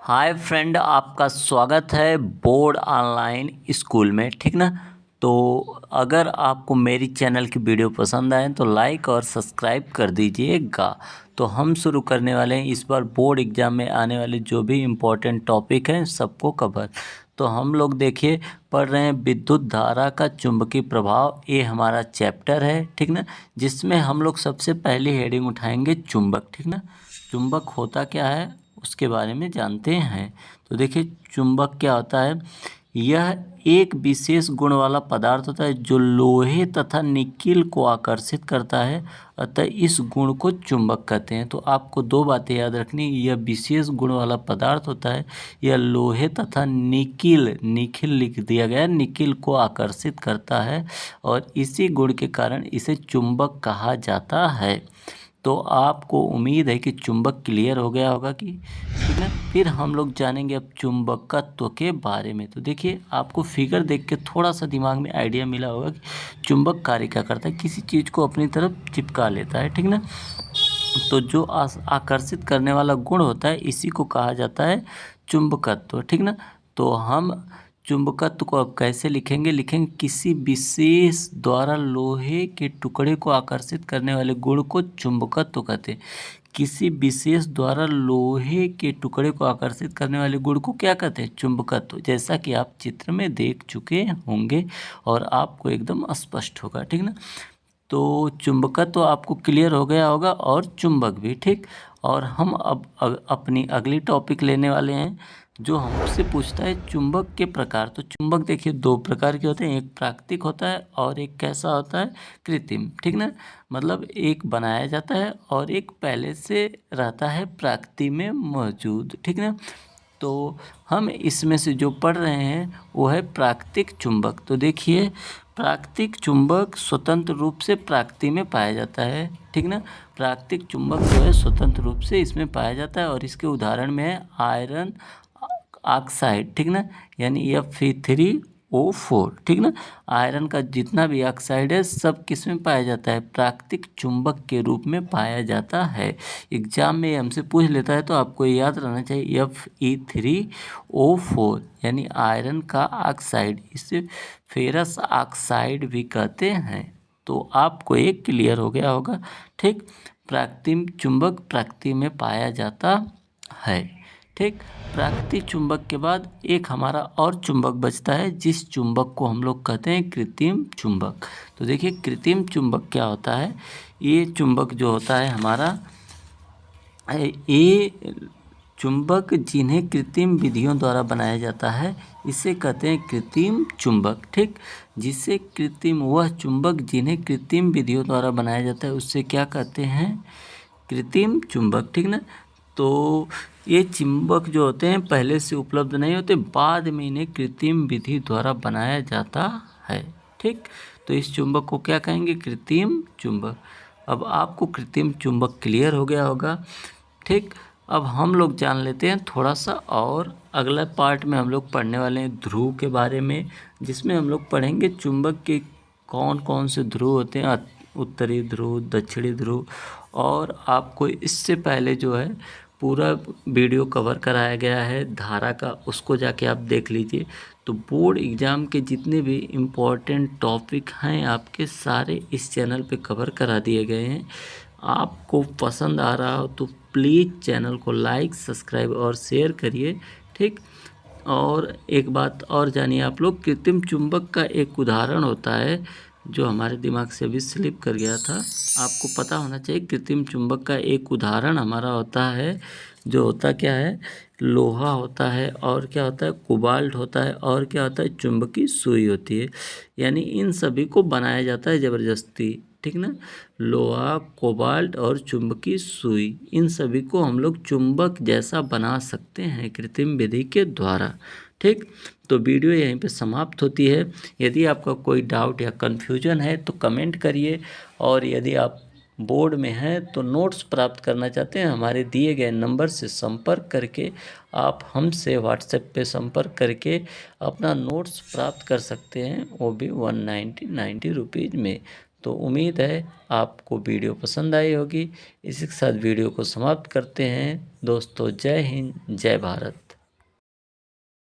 Hi friend, आपका स्वागत है बोर्ड ऑनलाइन स्कूल में। ठीक ना। तो अगर आपको मेरी चैनल की वीडियो पसंद आए तो लाइक और सब्सक्राइब कर दीजिएगा। तो हम शुरू करने वाले हैं इस बार बोर्ड एग्ज़ाम में आने वाले जो भी इम्पोर्टेंट टॉपिक हैं सबको कवर। तो हम लोग देखिए पढ़ रहे हैं विद्युत धारा का चुंबकीय प्रभाव, ये हमारा चैप्टर है। ठीक ना। जिसमें हम लोग सबसे पहली हेडिंग उठाएंगे चुंबक। ठीक ना। चुंबक होता क्या है उसके बारे में जानते हैं। तो देखिए चुंबक क्या होता है। यह एक विशेष गुण वाला पदार्थ होता है जो लोहे तथा निकिल को आकर्षित करता है, अतः इस गुण को चुंबक कहते हैं। तो आपको दो बातें याद रखनी, यह विशेष गुण वाला पदार्थ होता है, यह लोहे तथा निकिल लिख दिया गया, निकिल को आकर्षित करता है और इसी गुण के कारण इसे चुंबक कहा जाता है। तो आपको उम्मीद है कि चुंबक क्लियर हो गया होगा कि ठीक है। फिर हम लोग जानेंगे अब चुंबकत्व के बारे में। तो देखिए आपको फिगर देख के थोड़ा सा दिमाग में आइडिया मिला होगा कि चुंबक कार्य क्या करता है, किसी चीज़ को अपनी तरफ चिपका लेता है। ठीक ना। तो जो आकर्षित करने वाला गुण होता है इसी को कहा जाता है चुंबकत्व। ठीक ना। तो हम चुंबकत्व को अब कैसे लिखेंगे, किसी विशेष द्वारा लोहे के टुकड़े को आकर्षित करने वाले गुण को चुंबकत्व कहते हैं। किसी विशेष द्वारा लोहे के टुकड़े को आकर्षित करने वाले गुण को क्या कहते हैं, चुंबकत्व। जैसा कि आप चित्र में देख चुके होंगे और आपको एकदम स्पष्ट होगा। ठीक ना। तो चुंबकत्व आपको क्लियर हो गया होगा और चुंबक भी। ठीक। और हम अब अपनी अगली टॉपिक लेने वाले हैं जो हमसे पूछता है चुंबक के प्रकार। तो चुंबक देखिए दो प्रकार के होते हैं, एक प्राकृतिक होता है और एक कैसा होता है, कृत्रिम। ठीक ना। मतलब एक बनाया जाता है और एक पहले से रहता है प्रकृति में मौजूद। ठीक ना। तो हम इसमें से जो पढ़ रहे हैं वो है प्राकृतिक चुंबक। तो देखिए प्राकृतिक चुंबक स्वतंत्र रूप से प्रकृति में पाया जाता है। ठीक ना। प्राकृतिक चुंबक जो है स्वतंत्र रूप से इसमें पाया जाता है और इसके उदाहरण में है आयरन ऑक्साइड। ठीक ना। यानी Fe3O4। ठीक ना। आयरन का जितना भी ऑक्साइड है सब किस में पाया जाता है, प्राकृतिक चुंबक के रूप में पाया जाता है। एग्जाम में हमसे पूछ लेता है तो आपको याद रहना चाहिए Fe3O4 यानी आयरन का ऑक्साइड, इसे फेरस ऑक्साइड भी कहते हैं। तो आपको एक क्लियर हो गया होगा। ठीक। प्राकृतिक चुंबक प्रकृति में पाया जाता है। ठीक। प्राकृतिक चुंबक के बाद एक हमारा और चुंबक बचता है जिस चुंबक को हम लोग कहते हैं कृत्रिम चुंबक। तो देखिए कृत्रिम चुंबक क्या होता है। ये चुंबक जो होता है हमारा, ये चुंबक जिन्हें कृत्रिम विधियों द्वारा बनाया जाता है इसे कहते हैं कृत्रिम चुंबक। ठीक। जिसे कृत्रिम, वह चुंबक जिन्हें कृत्रिम विधियों द्वारा बनाया जाता है उससे क्या कहते हैं, कृत्रिम चुंबक। ठीक ना। तो ये चुंबक जो होते हैं पहले से उपलब्ध नहीं होते, बाद में इन्हें कृत्रिम विधि द्वारा बनाया जाता है। ठीक। तो इस चुंबक को क्या कहेंगे, कृत्रिम चुंबक। अब आपको कृत्रिम चुंबक क्लियर हो गया होगा। ठीक। अब हम लोग जान लेते हैं थोड़ा सा और अगला पार्ट में हम लोग पढ़ने वाले हैं ध्रुव के बारे में, जिसमें हम लोग पढ़ेंगे चुंबक के कौन कौन से ध्रुव होते हैं, उत्तरी ध्रुव, दक्षिणी ध्रुव। और आपको इससे पहले जो है पूरा वीडियो कवर कराया गया है धारा का, उसको जाके आप देख लीजिए। तो बोर्ड एग्ज़ाम के जितने भी इम्पोर्टेंट टॉपिक हैं आपके सारे इस चैनल पे कवर करा दिए गए हैं। आपको पसंद आ रहा हो तो प्लीज़ चैनल को लाइक, सब्सक्राइब और शेयर करिए। ठीक। और एक बात और जानिए आप लोग, कृत्रिम चुंबक का एक उदाहरण होता है जो हमारे दिमाग से अभी स्लिप कर गया था, आपको पता होना चाहिए। कृत्रिम चुंबक का एक उदाहरण हमारा होता है जो होता क्या है, लोहा होता है और क्या होता है, कोबाल्ट होता है और क्या होता है, चुंबकीय सुई होती है। यानी इन सभी को बनाया जाता है ज़बरदस्ती। ठीक ना। लोहा, कोबाल्ट और चुंबकीय सुई, इन सभी को हम लोग चुंबक जैसा बना सकते हैं कृत्रिम विधि के द्वारा। ठीक। तो वीडियो यहीं पे समाप्त होती है। यदि आपका कोई डाउट या कन्फ्यूजन है तो कमेंट करिए, और यदि आप बोर्ड में हैं तो नोट्स प्राप्त करना चाहते हैं हमारे दिए गए नंबर से संपर्क करके आप हमसे व्हाट्सएप पे संपर्क करके अपना नोट्स प्राप्त कर सकते हैं, वो भी 190 रुपीज़ में। तो उम्मीद है आपको वीडियो पसंद आई होगी। इसी के साथ वीडियो को समाप्त करते हैं दोस्तों। जय हिंद, जय भारत।